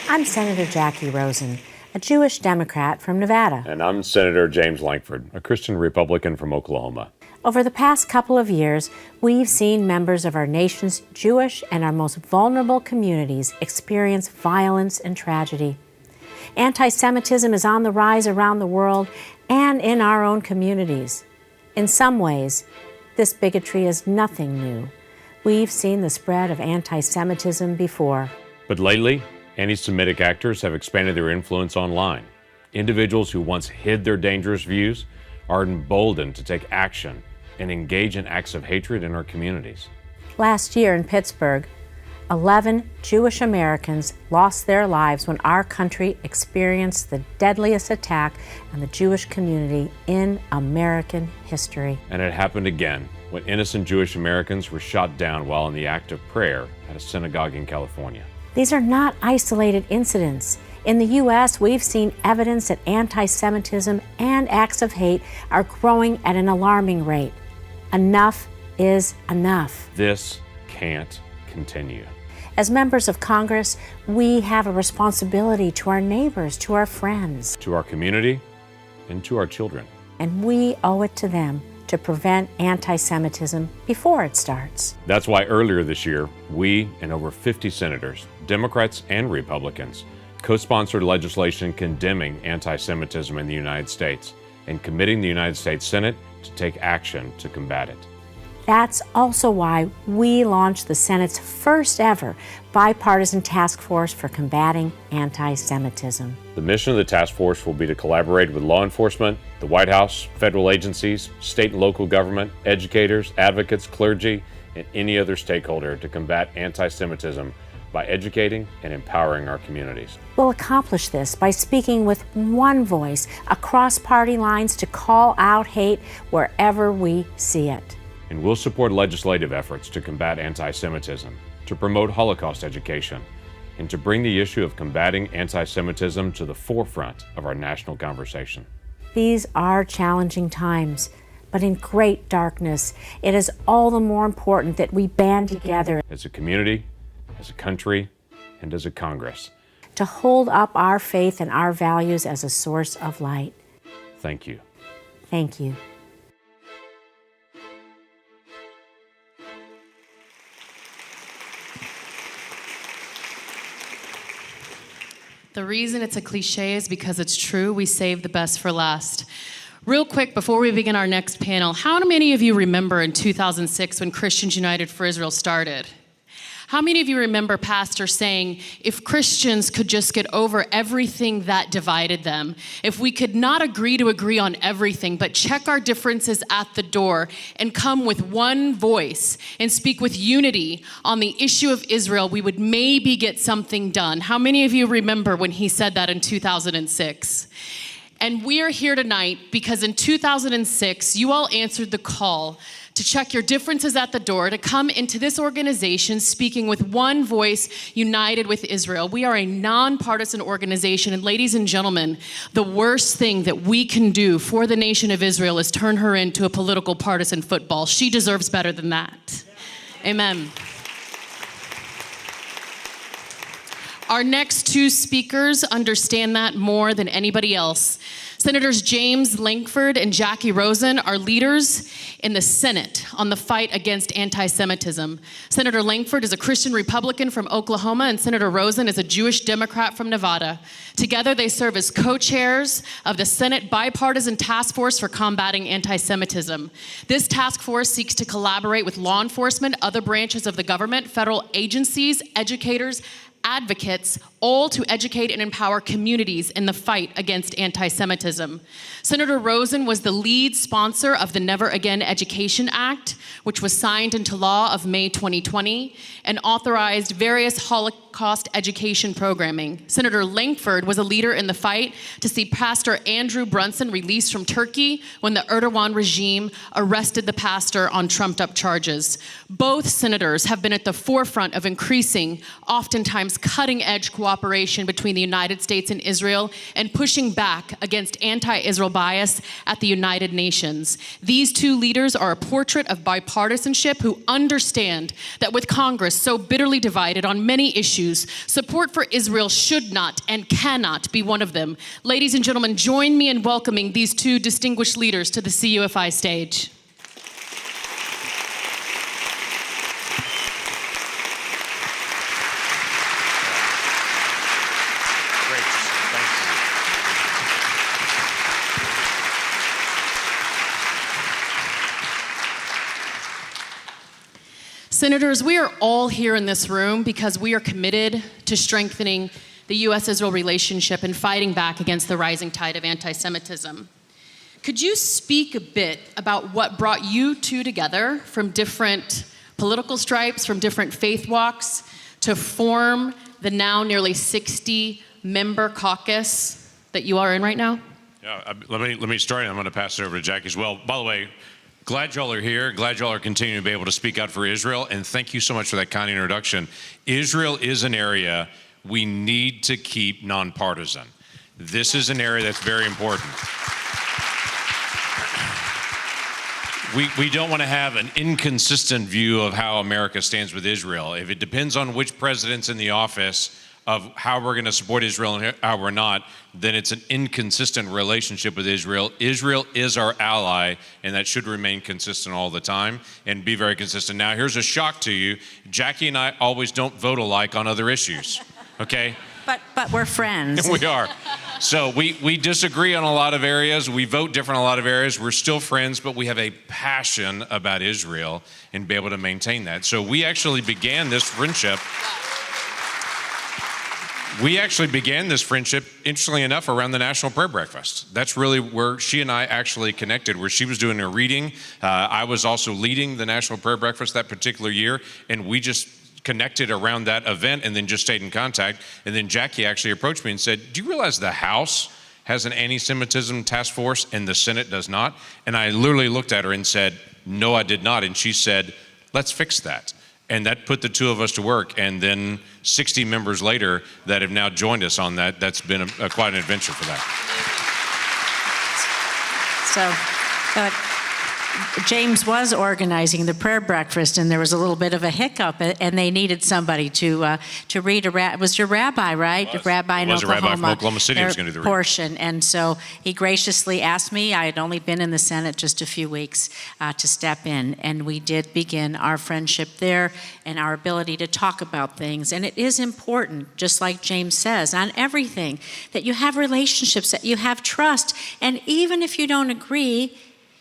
I'm Senator Jackie Rosen, a Jewish Democrat from Nevada. And I'm Senator James Lankford, a Christian Republican from Oklahoma. Over the past couple of years, we've seen members of our nation's Jewish and our most vulnerable communities experience violence and tragedy. Anti-Semitism is on the rise around the world and in our own communities. In some ways, this bigotry is nothing new. We've seen the spread of anti-Semitism before. But lately, anti-Semitic actors have expanded their influence online. Individuals who once hid their dangerous views are emboldened to take action and engage in acts of hatred in our communities. Last year in Pittsburgh, 11 Jewish Americans lost their lives when our country experienced the deadliest attack on the Jewish community in American history. And it happened again when innocent Jewish Americans were shot down while in the act of prayer at a synagogue in California. These are not isolated incidents. In the U.S., we've seen evidence that anti-Semitism and acts of hate are growing at an alarming rate. Enough is enough. This can't continue. As members of Congress, we have a responsibility to our neighbors, to our friends, to our community, and to our children. And we owe it to them to prevent anti-Semitism before it starts. That's why earlier this year, we and over 50 senators, Democrats and Republicans, co-sponsored legislation condemning anti-Semitism in the United States and committing the United States Senate to take action to combat it. That's also why we launched the Senate's first ever bipartisan task force for combating anti-Semitism. The mission of the task force will be to collaborate with law enforcement, the White House, federal agencies, state and local government, educators, advocates, clergy, and any other stakeholder to combat anti-Semitism by educating and empowering our communities. We'll accomplish this by speaking with one voice across party lines to call out hate wherever we see it. And we'll support legislative efforts to combat anti-Semitism, to promote Holocaust education, and to bring the issue of combating anti-Semitism to the forefront of our national conversation. These are challenging times, but in great darkness, it is all the more important that we band together as a community, as a country, and as a Congress to hold up our faith and our values as a source of light. Thank you. Thank you. The reason it's a cliche is because it's true. We save the best for last. Real quick, before we begin our next panel, how many of you remember in 2006 when Christians United for Israel started? How many of you remember Pastor saying, if Christians could just get over everything that divided them, if we could not agree to agree on everything, but check our differences at the door and come with one voice and speak with unity on the issue of Israel, we would maybe get something done. How many of you remember when he said that in 2006? And we are here tonight because in 2006, you all answered the call to check your differences at the door, to come into this organization speaking with one voice, united with Israel. We are a nonpartisan organization, and ladies and gentlemen, the worst thing that we can do for the nation of Israel is turn her into a political partisan football. She deserves better than that. Amen. Our next two speakers understand that more than anybody else. Senators James Lankford and Jackie Rosen are leaders in the Senate on the fight against anti-Semitism. Senator Lankford is a Christian Republican from Oklahoma, and Senator Rosen is a Jewish Democrat from Nevada. Together, they serve as co-chairs of the Senate Bipartisan Task Force for Combating Anti-Semitism. This task force seeks to collaborate with law enforcement, other branches of the government, federal agencies, educators, advocates, all to educate and empower communities in the fight against anti-Semitism. Senator Rosen was the lead sponsor of the Never Again Education Act, which was signed into law of May 2020 and authorized various Holocaust education programming. Senator Lankford was a leader in the fight to see Pastor Andrew Brunson released from Turkey when the Erdogan regime arrested the pastor on trumped-up charges. Both senators have been at the forefront of increasing, oftentimes cutting-edge cooperation between the United States and Israel and pushing back against anti-Israel bias at the United Nations. These two leaders are a portrait of bipartisanship who understand that with Congress so bitterly divided on many issues, issues. Support for Israel should not and cannot be one of them. Ladies and gentlemen, join me in welcoming these two distinguished leaders to the CUFI stage. Senators, we are all here in this room because we are committed to strengthening the U.S.-Israel relationship and fighting back against the rising tide of anti-Semitism. Could you speak a bit about what brought you two together from different political stripes, from different faith walks, to form the now nearly 60-member caucus that you are in right now? Yeah, let me start, and I'm going to pass it over to Jackie as well. By the way, glad y'all are here. Glad y'all are continuing to be able to speak out for Israel. And thank you so much for that kind introduction. Israel is an area we need to keep nonpartisan. This is an area that's very important. We don't want to have an inconsistent view of how America stands with Israel. If it depends on which president's in the office of how we're going to support Israel and how we're not, then it's an inconsistent relationship with Israel. Israel is our ally, and that should remain consistent all the time and be very consistent. Now, here's a shock to you. Jackie and I always don't vote alike on other issues, okay? But we're friends. We are. So we disagree on a lot of areas. We vote different on a lot of areas. We're still friends, but we have a passion about Israel and be able to maintain that. So we actually began this friendship. Interestingly enough, around the National Prayer Breakfast. That's really where she and I actually connected, where she was doing her reading. I was also leading the National Prayer Breakfast that particular year, and we just connected around that event and then just stayed in contact. And then Jackie actually approached me and said, do you realize the House has an anti-Semitism task force and the Senate does not? And I literally looked at her and said, no, I did not. And she said, let's fix that. And that put the two of us to work. And then 60 members later that have now joined us on that, that's been quite an adventure for that. So, James was organizing the prayer breakfast, and there was a little bit of a hiccup, and they needed somebody to read it was your rabbi, right? Your rabbi in Oklahoma. It was a rabbi from Oklahoma City who was going to do the reading. Portion, and so he graciously asked me. I had only been in the Senate just a few weeks to step in, and we did begin our friendship there and our ability to talk about things. And it is important, just like James says, on everything, that you have relationships, that you have trust, and even if you don't agree,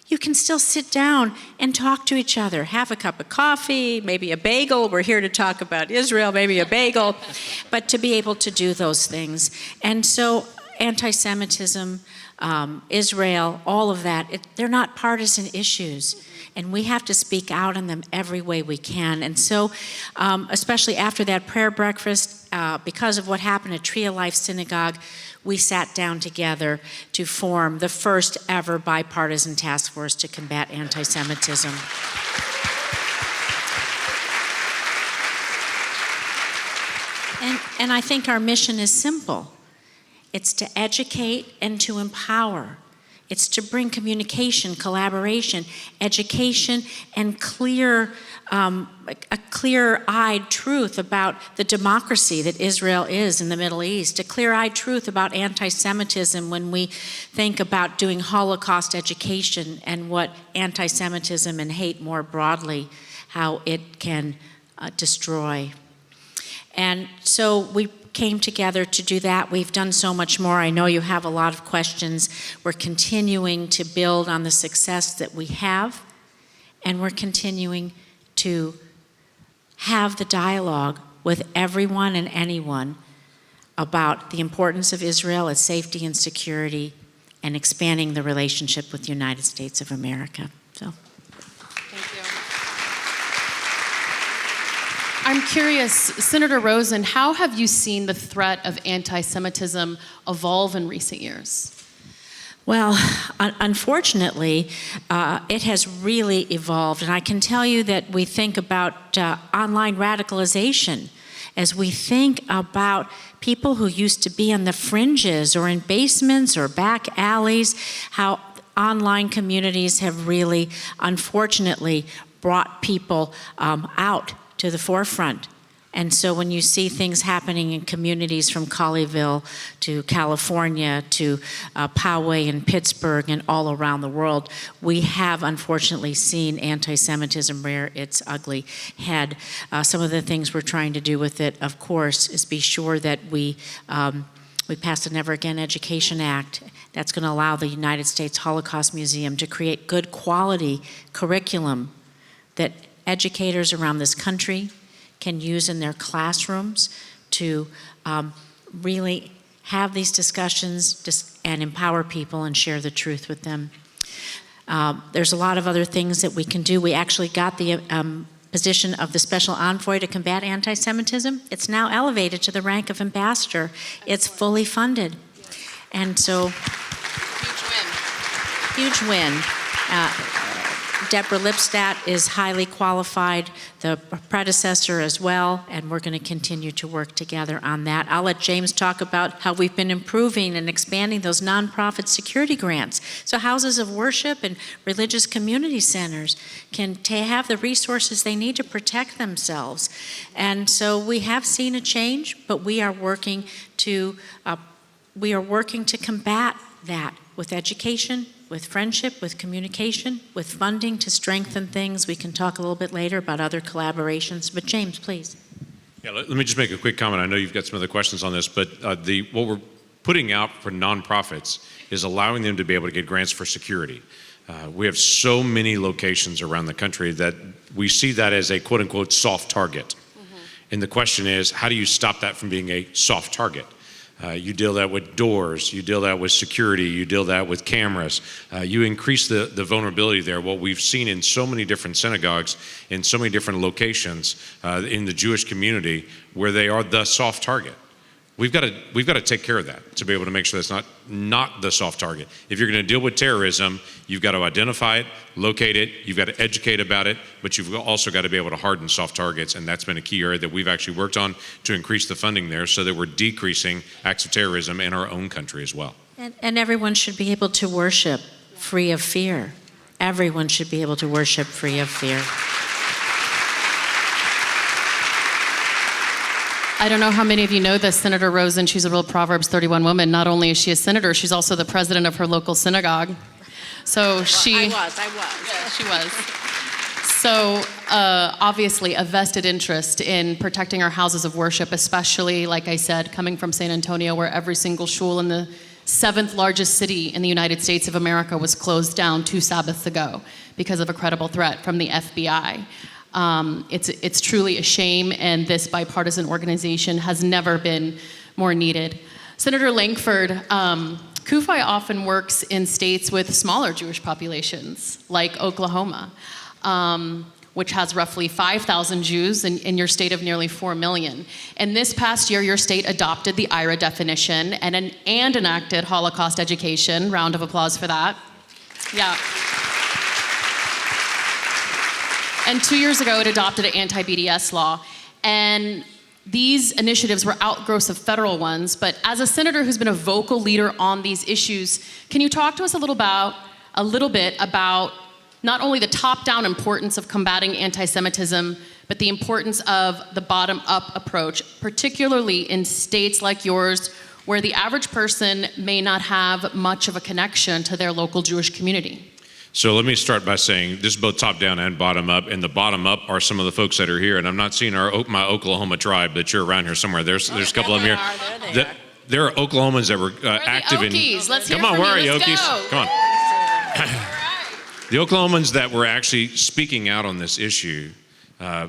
you can still sit down and talk to each other, have a cup of coffee, maybe a bagel. We're here to talk about Israel, maybe a bagel, but to be able to do those things. And so anti-Semitism, Israel, all of that, they're not partisan issues. And we have to speak out on them every way we can. And so, especially after that prayer breakfast, because of what happened at Tree of Life Synagogue, we sat down together to form the first ever bipartisan task force to combat anti-Semitism. And I think our mission is simple. It's to educate and to empower. It's to bring communication, collaboration, education, and a clear-eyed truth about the democracy that Israel is in the Middle East, a clear-eyed truth about anti-Semitism when we think about doing Holocaust education and what anti-Semitism and hate more broadly, how it can destroy. And so we came together to do that. We've done so much more. I know you have a lot of questions. We're continuing to build on the success that we have, and we're continuing to have the dialogue with everyone and anyone about the importance of Israel, its safety and security, and expanding the relationship with the United States of America. So. I'm curious, Senator Rosen, how have you seen the threat of anti-Semitism evolve in recent years? Well, unfortunately, it has really evolved. And I can tell you that we think about online radicalization as we think about people who used to be on the fringes or in basements or back alleys, how online communities have really, unfortunately, brought people out to the forefront And so when you see things happening in communities from Colleyville to California to Poway and Pittsburgh and all around the world, we have unfortunately seen anti-Semitism rear its ugly head. Some of the things we're trying to do with it, of course, is be sure that we passed the Never Again Education Act. That's going to allow the United States Holocaust Museum to create good quality curriculum that educators around this country can use in their classrooms to really have these discussions and empower people and share the truth with them. There's a lot of other things that we can do. We actually got the position of the Special Envoy to combat anti-Semitism. It's now elevated to the rank of ambassador. It's fully funded. And so, huge win. Deborah Lipstadt is highly qualified, the predecessor as well, and we're going to continue to work together on that. I'll let James talk about how we've been improving and expanding those nonprofit security grants. So houses of worship and religious community centers can have the resources they need to protect themselves. And so we have seen a change, but we are working to combat that with education, with friendship, with communication, with funding to strengthen things. We can talk a little bit later about other collaborations. But James, please. Yeah, let me just make a quick comment. I know you've got some other questions on this, but what we're putting out for nonprofits is allowing them to be able to get grants for security. We have so many locations around the country that we see that as a quote-unquote soft target. And the question is, how do you stop that from being a soft target? You deal that with doors, you deal that with security, you deal that with cameras. You increase the vulnerability there. What we've seen in so many different synagogues, in so many different locations in the Jewish community, where they are the soft target. We've got to take care of that to be able to make sure that's not the soft target. If you're going to deal with terrorism, you've got to identify it, locate it, you've got to educate about it, but you've also got to be able to harden soft targets, and that's been a key area that we've actually worked on to increase the funding there so that we're decreasing acts of terrorism in our own country as well. And everyone should be able to worship free of fear. Everyone should be able to worship free of fear. I don't know how many of you know this, Senator Rosen, she's a real Proverbs 31 woman. Not only is she a senator, she's also the president of her local synagogue. So she... I was. Yeah, she was. So obviously a vested interest in protecting our houses of worship, especially, like I said, coming from San Antonio, where every single shul in the 7th largest city in the United States of America was closed down 2 Sabbaths ago because of a credible threat from the FBI. It's truly a shame, and this bipartisan organization has never been more needed. Senator Lankford, CUFI often works in states with smaller Jewish populations, like Oklahoma, which has roughly 5,000 Jews, in your state of nearly 4 million. And this past year, your state adopted the IRA definition and enacted Holocaust education. Round of applause for that. Yeah. And 2 years ago, it adopted an anti-BDS law. And these initiatives were outgrowths of federal ones. But as a senator who's been a vocal leader on these issues, can you talk to us a little bit about not only the top-down importance of combating anti-Semitism, but the importance of the bottom-up approach, particularly in states like yours, where the average person may not have much of a connection to their local Jewish community? So let me start by saying this is both top down and bottom up, and the bottom up are some of the folks that are here, and I'm not seeing my Oklahoma tribe, but you're around here somewhere. There's a couple of them here. There are Oklahomans that were active in. Let's hear come on, from where you. are you, Let's Okies? go. Come on. The Oklahomans that were actually speaking out on this issue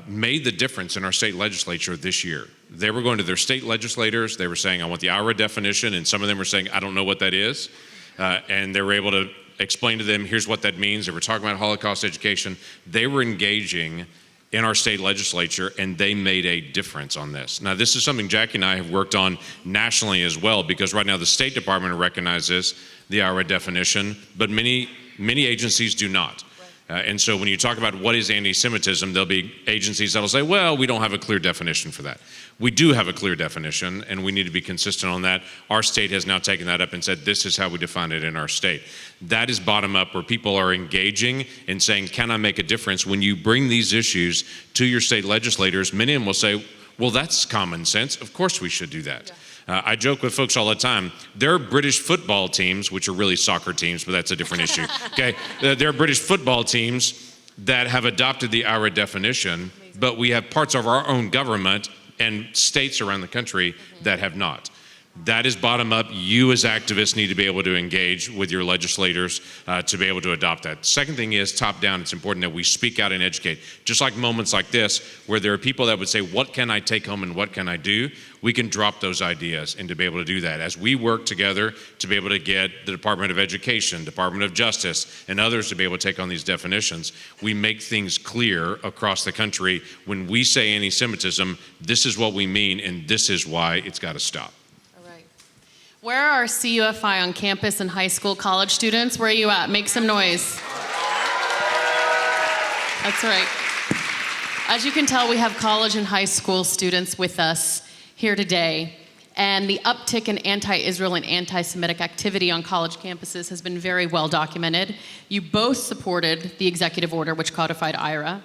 made the difference in our state legislature this year. They were going to their state legislators. They were saying, I want the IRA definition, and some of them were saying, I don't know what that is. And they were able to explain to them, here's what that means. They were talking about Holocaust education. They were engaging in our state legislature, and they made a difference on this. Now, this is something Jackie and I have worked on nationally as well, because right now the State Department recognizes the IRA definition, but many agencies do not. And so when you talk about what is anti-Semitism, there'll be agencies that'll say, well, we don't have a clear definition for that. We do have a clear definition, and we need to be consistent on that. Our state has now taken that up and said, this is how we define it in our state. That is bottom up, where people are engaging and saying, can I make a difference? When you bring these issues to your state legislators, many of them will say, Well, that's common sense. Of course we should do that. I joke with folks all the time. There are British football teams, which are really soccer teams, but that's a different issue. Okay, there are British football teams that have adopted the IRA definition, but we have parts of our own government and states around the country that have not. That is bottom up. You as activists need to be able to engage with your legislators to be able to adopt that. Second thing is top down. It's important that we speak out and educate. Just like moments like this, where there are people that would say, what can I take home and what can I do? We can drop those ideas and to be able to do that. As we work together to be able to get the Department of Education, Department of Justice, and others to be able to take on these definitions, we make things clear across the country. When we say anti-Semitism, this is what we mean and this is why it's got to stop. Where are CUFI on campus and high school, college students? Where are you at? Make some noise. That's right. As you can tell, we have college and high school students with us here today. And the uptick in anti-Israel and anti-Semitic activity on college campuses has been very well documented. You both supported the executive order which codified IRA.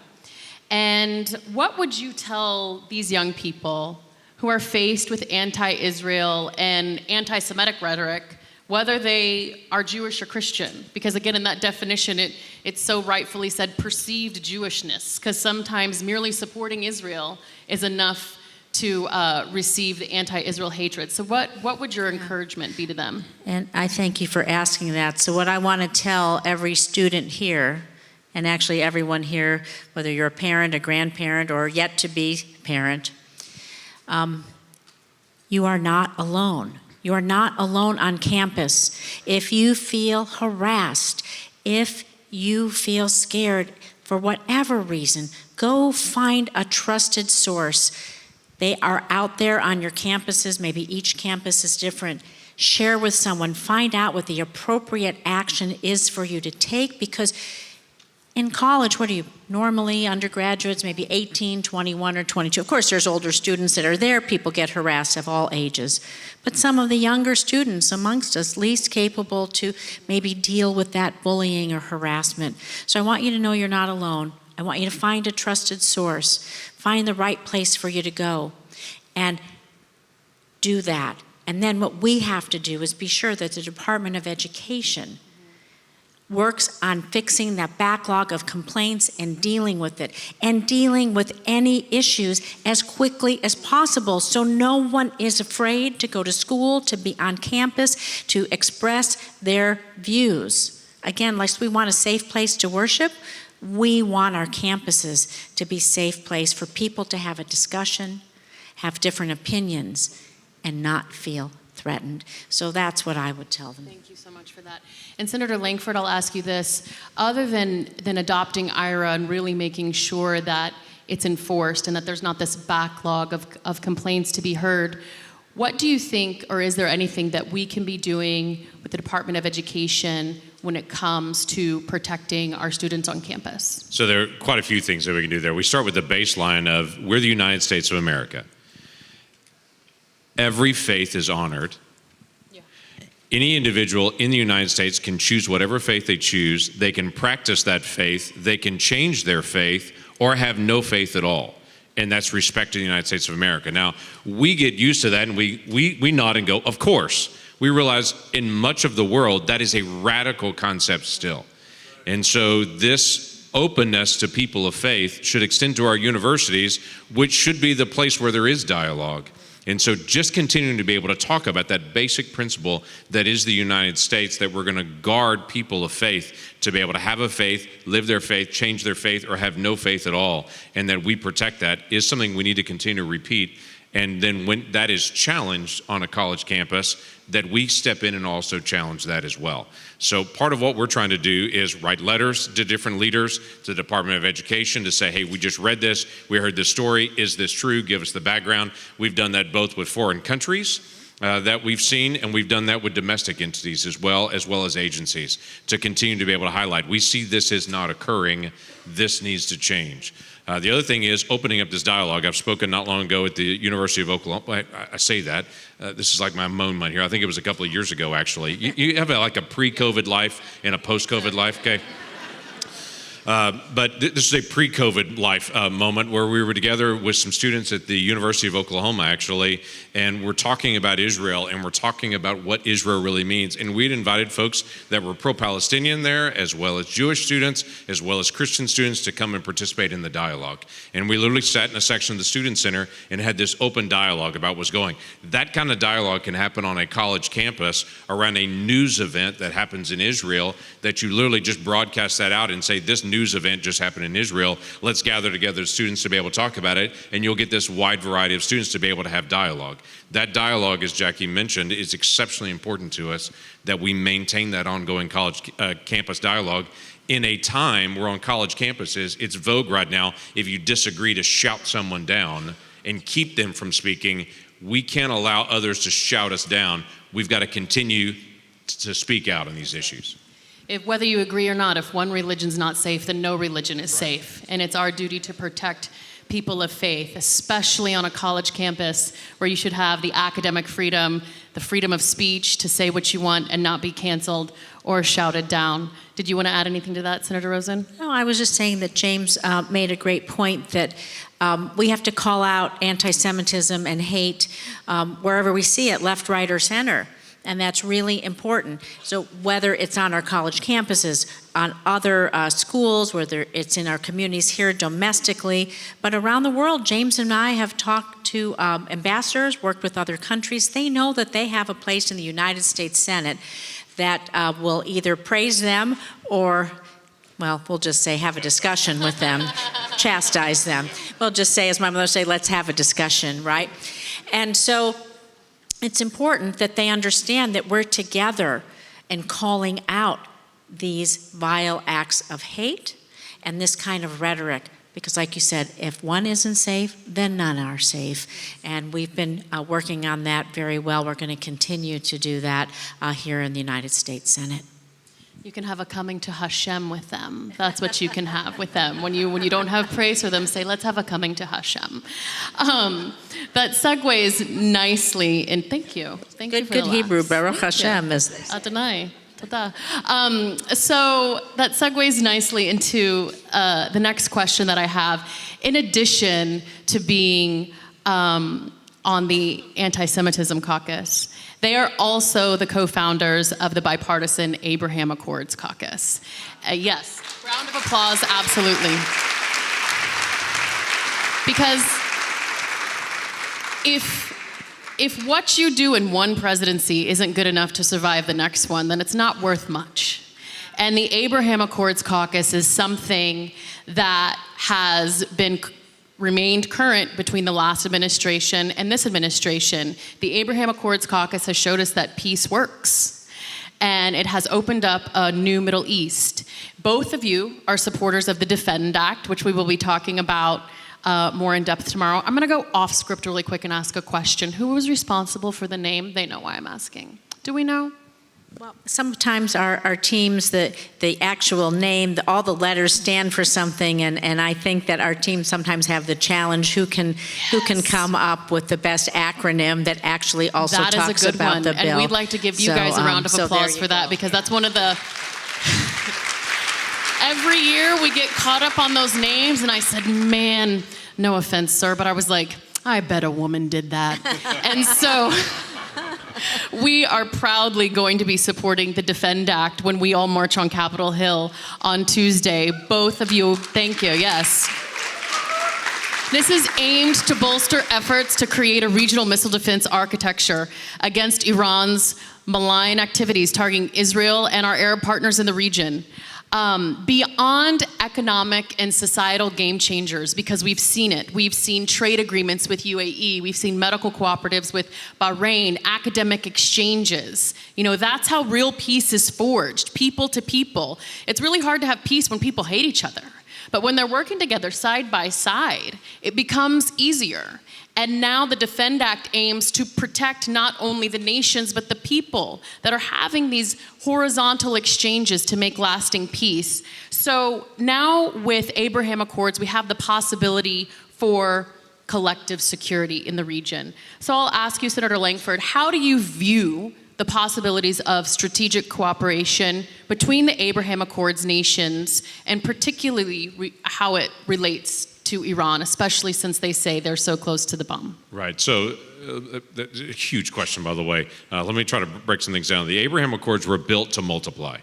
And what would you tell these young people who are faced with anti-Israel and anti-Semitic rhetoric, whether they are Jewish or Christian? Because again, in that definition, it's so rightfully said perceived Jewishness, because sometimes merely supporting Israel is enough to receive the anti-Israel hatred. So what would your encouragement be to them? And I thank you for asking that. So what I want to tell every student here, and actually everyone here, whether you're a parent, a grandparent, or yet to be parent, you are not alone. You are not alone on campus. If you feel harassed, if you feel scared for whatever reason, go find a trusted source. They are out there on your campuses. Maybe each campus is different. Share with someone. Find out what the appropriate action is for you to take, because in college, what are you normally, undergraduates, maybe 18, 21, or 22. Of course, there's older students that are there. People get harassed of all ages. But some of the younger students amongst us, least capable to maybe deal with that bullying or harassment. So I want you to know you're not alone. I want you to find a trusted source. Find the right place for you to go. And do that. And then what we have to do is be sure that the Department of Education works on fixing that backlog of complaints and dealing with it, and dealing with any issues as quickly as possible, so no one is afraid to go to school, to be on campus, to express their views. Again, like we want a safe place to worship, we want our campuses to be a safe place for people to have a discussion, have different opinions, and not feel threatened. So that's what I would tell them. Thank you so much for that. And Senator Lankford, I'll ask you this. Other than adopting IRA and really making sure that it's enforced and that there's not this backlog of complaints to be heard, what do you think, or is there anything that we can be doing with the Department of Education when it comes to protecting our students on campus? So there are quite a few things that we can do there. We start with the baseline of we're the United States of America. Every faith is honored. Yeah. Any individual in the United States can choose whatever faith they choose. They can practice that faith. They can change their faith or have no faith at all. And that's respect to the United States of America. Now, we get used to that and we nod and go, of course. We realize in much of the world that is a radical concept still. And so this openness to people of faith should extend to our universities, which should be the place where there is dialogue. And so just continuing to be able to talk about that basic principle that is the United States, that we're going to guard people of faith to be able to have a faith, live their faith, change their faith, or have no faith at all, and that we protect that is something we need to continue to repeat. And then when that is challenged on a college campus, that we step in and also challenge that as well. So part of what we're trying to do is write letters to different leaders, to the Department of Education, to say, hey, we just read this, we heard this story, is this true? Give us the background. We've done that both with foreign countries that we've seen, and we've done that with domestic entities as well as agencies, to continue to be able to highlight, we see this is not occurring, this needs to change. The other thing is opening up this dialogue. I've spoken not long ago at the University of Oklahoma. I say that. This is like my moment here. I think it was a couple of years ago, actually. You have like a pre-COVID life and a post-COVID life, okay? This is a pre-COVID life moment where we were together with some students at the University of Oklahoma, actually, and we're talking about Israel, and we're talking about what Israel really means. And we'd invited folks that were pro-Palestinian there, as well as Jewish students, as well as Christian students, to come and participate in the dialogue. And we literally sat in a section of the Student Center and had this open dialogue about what's going. That kind of dialogue can happen on a college campus around a news event that happens in Israel, that you literally just broadcast that out and say, this news event just happened in Israel. Let's gather together students to be able to talk about it, and you'll get this wide variety of students to be able to have dialogue. That dialogue, as Jackie mentioned, is exceptionally important to us, that we maintain that ongoing college campus dialogue in a time where on college campuses, it's vogue right now, if you disagree, to shout someone down and keep them from speaking. We can't allow others to shout us down. We've got to continue to speak out on these issues. Whether you agree or not, if one religion's not safe, then no religion is safe. And it's our duty to protect people of faith, especially on a college campus where you should have the academic freedom, the freedom of speech to say what you want and not be canceled or shouted down. Did you want to add anything to that, Senator Rosen? No, I was just saying that James made a great point that we have to call out anti-Semitism and hate wherever we see it, left, right, or center. And that's really important. So whether it's on our college campuses, on other schools, whether it's in our communities here domestically, but around the world, James and I have talked to ambassadors, worked with other countries. They know that they have a place in the United States Senate that will either praise them or, well, we'll just say have a discussion with them, chastise them. We'll just say, as my mother would say, let's have a discussion, right? And so it's important that they understand that we're together in calling out these vile acts of hate and this kind of rhetoric. Because like you said, if one isn't safe, then none are safe. And we've been working on that very well. We're going to continue to do that here in the United States Senate. You can have a coming to Hashem with them. That's what you can have with them. When you don't have praise for them, say, let's have a coming to Hashem. That segues nicely, and thank you. Thank you for Good the Hebrew, laughs. Baruch Hashem, as they say. Adonai. Toda. So that segues nicely into the next question that I have. In addition to being on the Anti-Semitism Caucus, they are also the co-founders of the bipartisan Abraham Accords Caucus. Yes, round of applause, absolutely. Because if what you do in one presidency isn't good enough to survive the next one, then it's not worth much. And the Abraham Accords Caucus is something that has remained current between the last administration and this administration. The Abraham Accords Caucus has showed us that peace works, and it has opened up a new Middle East. Both of you are supporters of the Defend Act, which we will be talking about more in depth tomorrow. I'm going to go off script really quick and ask a question. Who was responsible for the name? They know why I'm asking. Do we know? Well, sometimes our teams, the actual name, all the letters stand for something, and I think that our teams sometimes have the challenge who can come up with the best acronym that actually also talks about the bill. That is a good one, and we'd like to give you guys a round of applause for that, because that's one of the... Every year we get caught up on those names, and I said, man, no offense, sir, but I was like, I bet a woman did that. And so... We are proudly going to be supporting the Defend Act when we all march on Capitol Hill on Tuesday. Both of you, thank you, yes. This is aimed to bolster efforts to create a regional missile defense architecture against Iran's malign activities targeting Israel and our Arab partners in the region. Beyond economic and societal game changers, because we've seen it. We've seen trade agreements with UAE. We've seen medical cooperatives with Bahrain, academic exchanges. You know, that's how real peace is forged, people to people. It's really hard to have peace when people hate each other. But when they're working together side by side, it becomes easier. And now the Defend Act aims to protect not only the nations, but the people that are having these horizontal exchanges to make lasting peace. So now with Abraham Accords, we have the possibility for collective security in the region. So I'll ask you, Senator Lankford, how do you view the possibilities of strategic cooperation between the Abraham Accords nations, and particularly how it relates to Iran, especially since they say they're so close to the bomb? Right. So, that's a huge question, by the way. Let me try to break some things down. The Abraham Accords were built to multiply.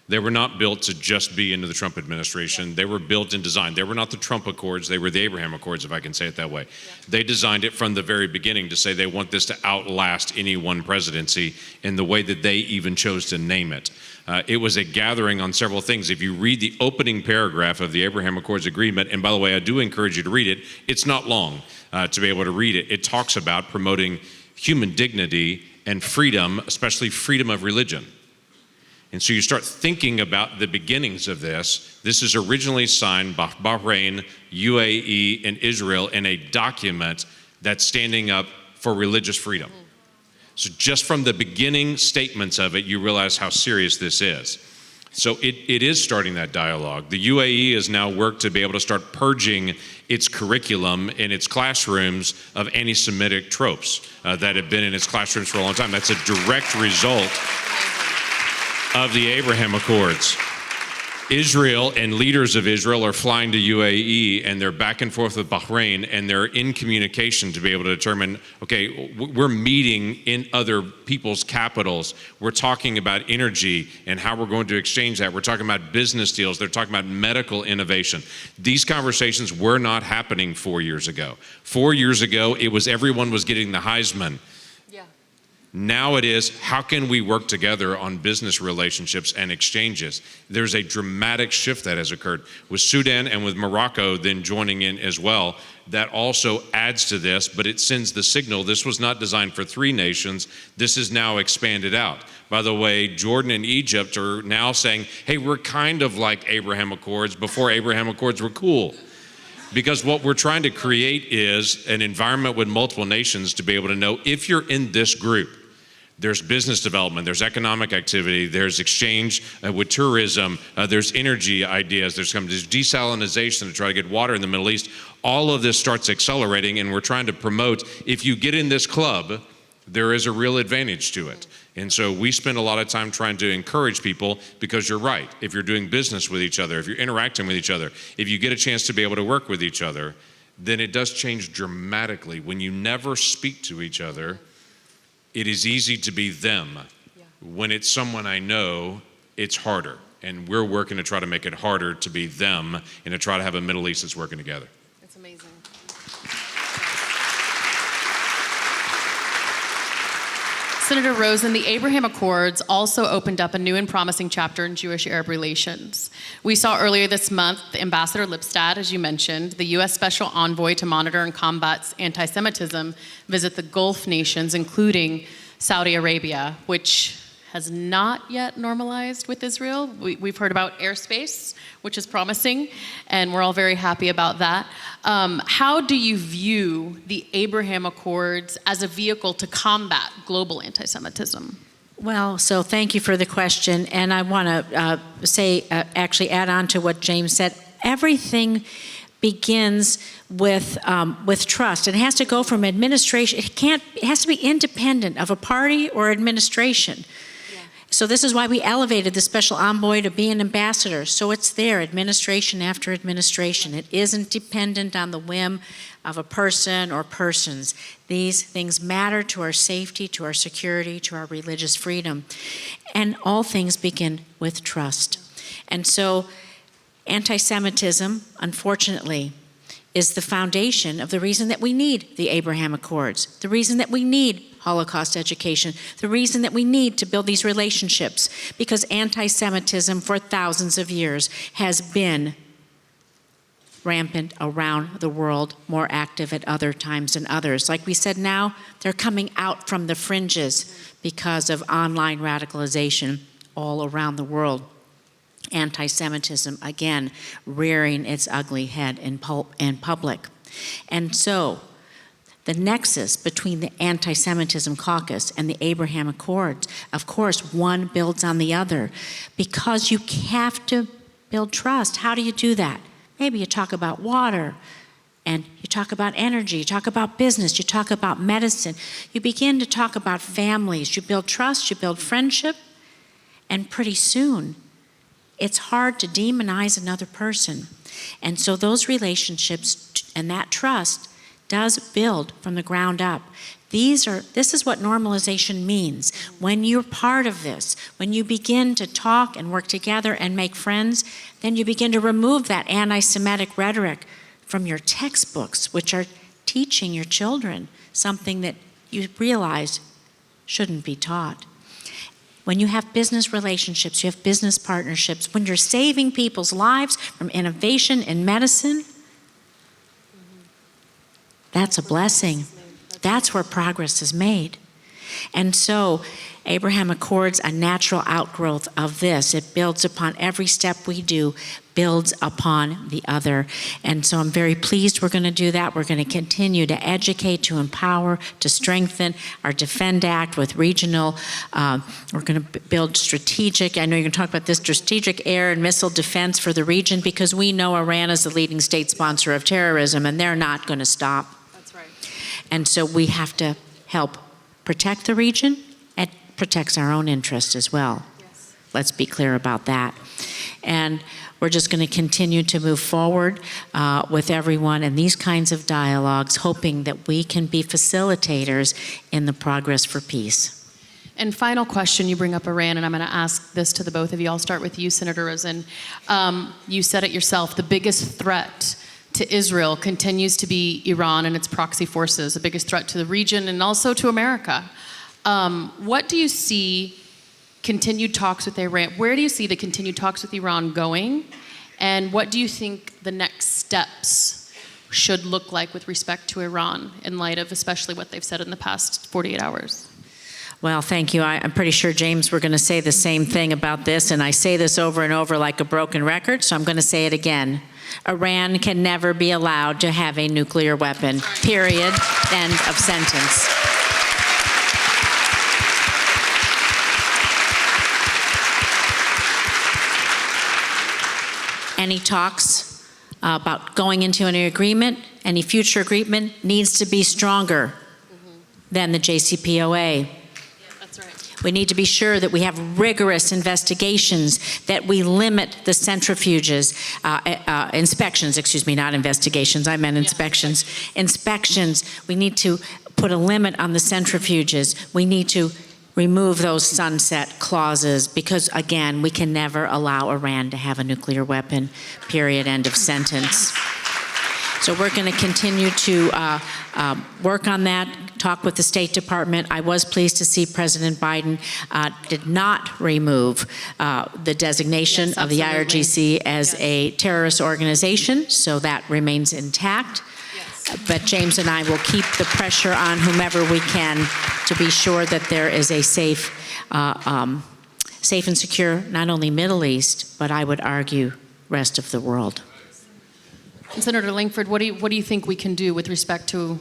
They were not built to just be into the Trump administration. They were built and designed. They were not the Trump Accords. They were the Abraham Accords, if I can say it that way. They designed it from the very beginning to say they want this to outlast any one presidency in the way that they even chose to name it. It was a gathering on several things. If you read the opening paragraph of the Abraham Accords agreement, and by the way, I do encourage you to read it. It's not long to be able to read it. It talks about promoting human dignity and freedom, especially freedom of religion. And so you start thinking about the beginnings of this. This is originally signed by Bahrain, UAE, and Israel in a document that's standing up for religious freedom. So just from the beginning statements of it, you realize how serious this is. So it is starting that dialogue. The UAE has now worked to be able to start purging its curriculum in its classrooms of anti-Semitic tropes that have been in its classrooms for a long time. That's a direct result of the Abraham Accords. Israel and leaders of Israel are flying to UAE, and they're back and forth with Bahrain, and they're in communication to be able to determine, okay, we're meeting in other people's capitals. We're talking about energy and how we're going to exchange that. We're talking about business deals. They're talking about medical innovation. These conversations were not happening 4 years ago. 4 years ago, it was everyone was getting the Heisman. Now it is, how can we work together on business relationships and exchanges? There's a dramatic shift that has occurred with Sudan and with Morocco then joining in as well. That also adds to this, but it sends the signal. This was not designed for 3 nations. This is now expanded out. By the way, Jordan and Egypt are now saying, hey, we're kind of like Abraham Accords before Abraham Accords were cool. Because what we're trying to create is an environment with multiple nations to be able to know if you're in this group, there's business development, there's economic activity, there's exchange with tourism, there's energy ideas, there's desalinization to try to get water in the Middle East. All of this starts accelerating, and we're trying to promote, if you get in this club, there is a real advantage to it. And so we spend a lot of time trying to encourage people, because you're right. If you're doing business with each other, if you're interacting with each other, if you get a chance to be able to work with each other, then it does change dramatically. When you never speak to each other, it is easy to be them. When it's someone I know, it's harder. And we're working to try to make it harder to be them and to try to have a Middle East that's working together. It's amazing. Senator Rosen, the Abraham Accords also opened up a new and promising chapter in Jewish-Arab relations. We saw earlier this month Ambassador Lipstadt, as you mentioned, the U.S. Special Envoy to monitor and combat anti-Semitism, visit the Gulf nations, including Saudi Arabia, which has not yet normalized with Israel. We've heard about airspace, which is promising, and we're all very happy about that. How do you view the Abraham Accords as a vehicle to combat global anti-Semitism? Well, so thank you for the question, and I want to actually add on to what James said. Everything begins with trust. It has to go from administration. It has to be independent of a party or administration. So this is why we elevated the special envoy to be an ambassador. So it's there, administration after administration. It isn't dependent on the whim of a person or persons. These things matter to our safety, to our security, to our religious freedom. And all things begin with trust. And so anti-Semitism, unfortunately, is the foundation of the reason that we need the Abraham Accords, the reason that we need Holocaust education, the reason that we need to build these relationships, because anti-Semitism for thousands of years has been rampant around the world, more active at other times than others. Like we said, now they're coming out from the fringes because of online radicalization all around the world. Anti-Semitism, again, rearing its ugly head in public. And so, the nexus between the Anti-Semitism Caucus and the Abraham Accords, of course, one builds on the other, because you have to build trust. How do you do that? Maybe you talk about water and you talk about energy, you talk about business, you talk about medicine, you begin to talk about families, you build trust, you build friendship, and pretty soon it's hard to demonize another person. And so those relationships and that trust does build from the ground up. This is what normalization means. When you're part of this, when you begin to talk and work together and make friends, then you begin to remove that anti-Semitic rhetoric from your textbooks, which are teaching your children something that you realize shouldn't be taught. When you have business relationships, you have business partnerships, when you're saving people's lives from innovation in medicine, that's a blessing. That's where progress is made. And so Abraham Accords a natural outgrowth of this. It builds upon every step we do, builds upon the other. And so I'm very pleased we're going to do that. We're going to continue to educate, to empower, to strengthen our Defend Act with regional. We're going to build strategic, I know you're going to talk about this, strategic air and missile defense for the region, because we know Iran is the leading state sponsor of terrorism, and they're not going to stop. That's right. And so we have to help protect the region, and protects our own interests as well. Yes. Let's be clear about that. And we're just going to continue to move forward with everyone in these kinds of dialogues, hoping that we can be facilitators in the progress for peace. And final question, you bring up Iran, and I'm going to ask this to the both of you. I'll start with you, Senator Rosen. You said it yourself, the biggest threat to Israel continues to be Iran and its proxy forces, the biggest threat to the region and also to America. What do you see continued talks with Iran? Where do you see the continued talks with Iran going? And what do you think the next steps should look like with respect to Iran in light of especially what they've said in the past 48 hours? Well, thank you. I'm pretty sure, James, we're going to say the same thing about this, and I say this over and over like a broken record, so I'm going to say it again. Iran can never be allowed to have a nuclear weapon, period, end of sentence. Any talks about going into any agreement, any future agreement needs to be stronger than the JCPOA. That's right. We need to be sure that we have rigorous investigations, that we limit the centrifuges, inspections, excuse me, not investigations, I meant inspections. Inspections, we need to put a limit on the centrifuges. We need to remove those sunset clauses because, again, we can never allow Iran to have a nuclear weapon, period, end of sentence. So we're going to continue to work on that, talk with the State Department. I was pleased to see President Biden did not remove the designation of the IRGC as a terrorist organization, so that remains intact. But James and I will keep the pressure on whomever we can to be sure that there is a safe and secure, not only Middle East, but I would argue rest of the world. And Senator Lankford, what do you think we can do with respect to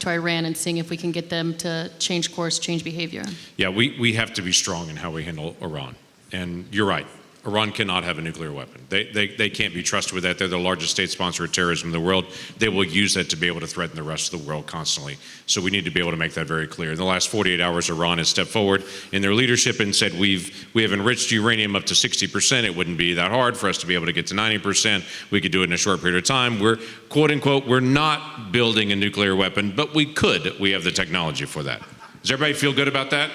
Iran and seeing if we can get them to change course, change behavior? Yeah, we have to be strong in how we handle Iran. And you're right. Iran cannot have a nuclear weapon. They can't be trusted with that. They're the largest state sponsor of terrorism in the world. They will use that to be able to threaten the rest of the world constantly. So we need to be able to make that very clear. In the last 48 hours, Iran has stepped forward in their leadership and said, we have enriched uranium up to 60%. It wouldn't be that hard for us to be able to get to 90%. We could do it in a short period of time. We're, quote unquote, we're not building a nuclear weapon, but we could. We have the technology for that. Does everybody feel good about that?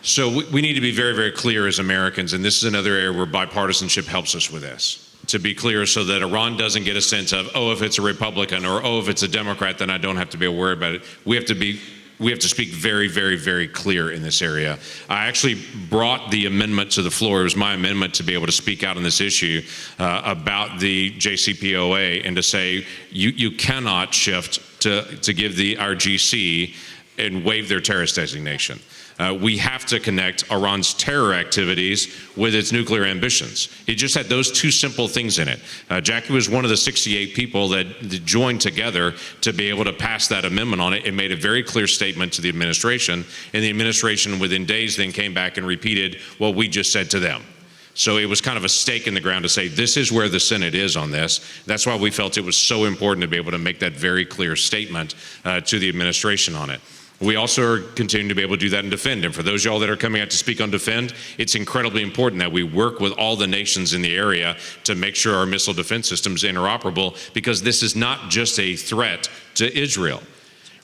So we need to be very, very clear as Americans, and this is another area where bipartisanship helps us with this, to be clear so that Iran doesn't get a sense of, oh, if it's a Republican or, oh, if it's a Democrat, then I don't have to be worried about it. We have to speak very, very, very clear in this area. I actually brought the amendment to the floor. It was my amendment to be able to speak out on this issue about the JCPOA and to say you cannot shift to give the RGC and waive their terrorist designation. We have to connect Iran's terror activities with its nuclear ambitions. It just had those two simple things in it. Jackie was one of the 68 people that joined together to be able to pass that amendment on it. It made a very clear statement to the administration, and the administration within days then came back and repeated what we just said to them. So it was kind of a stake in the ground to say, this is where the Senate is on this. That's why we felt it was so important to be able to make that very clear statement to the administration on it. We also are continuing to be able to do that in Defend. And for those of y'all that are coming out to speak on Defend, it's incredibly important that we work with all the nations in the area to make sure our missile defense system is interoperable, because this is not just a threat to Israel.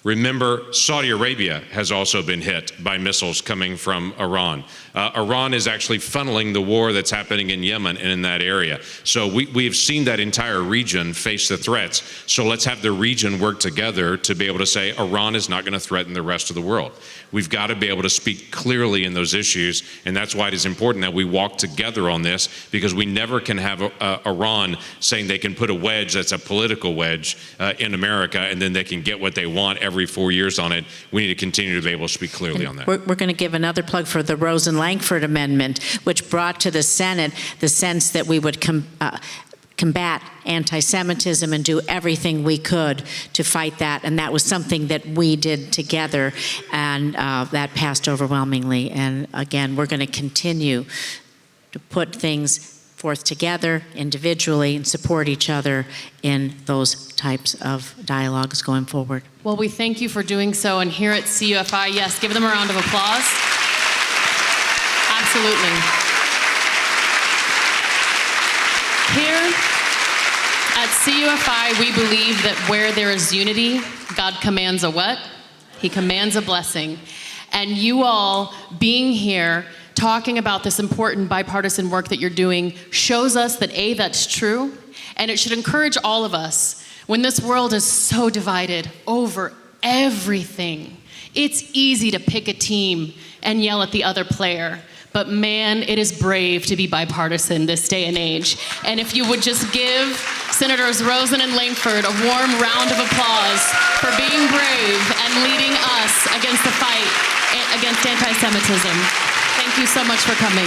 Remember, Saudi Arabia has also been hit by missiles coming from Iran. Iran is actually funneling the war that's happening in Yemen and in that area. So we have seen that entire region face the threats. So let's have the region work together to be able to say Iran is not going to threaten the rest of the world. We've got to be able to speak clearly in those issues, and that's why it is important that we walk together on this, because we never can have Iran saying they can put a wedge that's a political wedge in America, and then they can get what they want every 4 years on it. We need to continue to be able to speak clearly on that. We're going to give another plug for the Rosen Lankford Amendment, which brought to the Senate the sense that we would combat anti-Semitism and do everything we could to fight that. And that was something that we did together, and that passed overwhelmingly. And again, we're going to continue to put things forth together individually and support each other in those types of dialogues going forward. Well, we thank you for doing so. And here at CUFI, yes, give them a round of applause. Absolutely. Here at CUFI, we believe that where there is unity, God commands a what? He commands a blessing. And you all being here, talking about this important bipartisan work that you're doing, shows us that A, that's true, and it should encourage all of us. When this world is so divided over everything, it's easy to pick a team and yell at the other player. But man, it is brave to be bipartisan this day and age. And if you would just give Senators Rosen and Lankford a warm round of applause for being brave and leading us against the fight against anti-Semitism. Thank you so much for coming.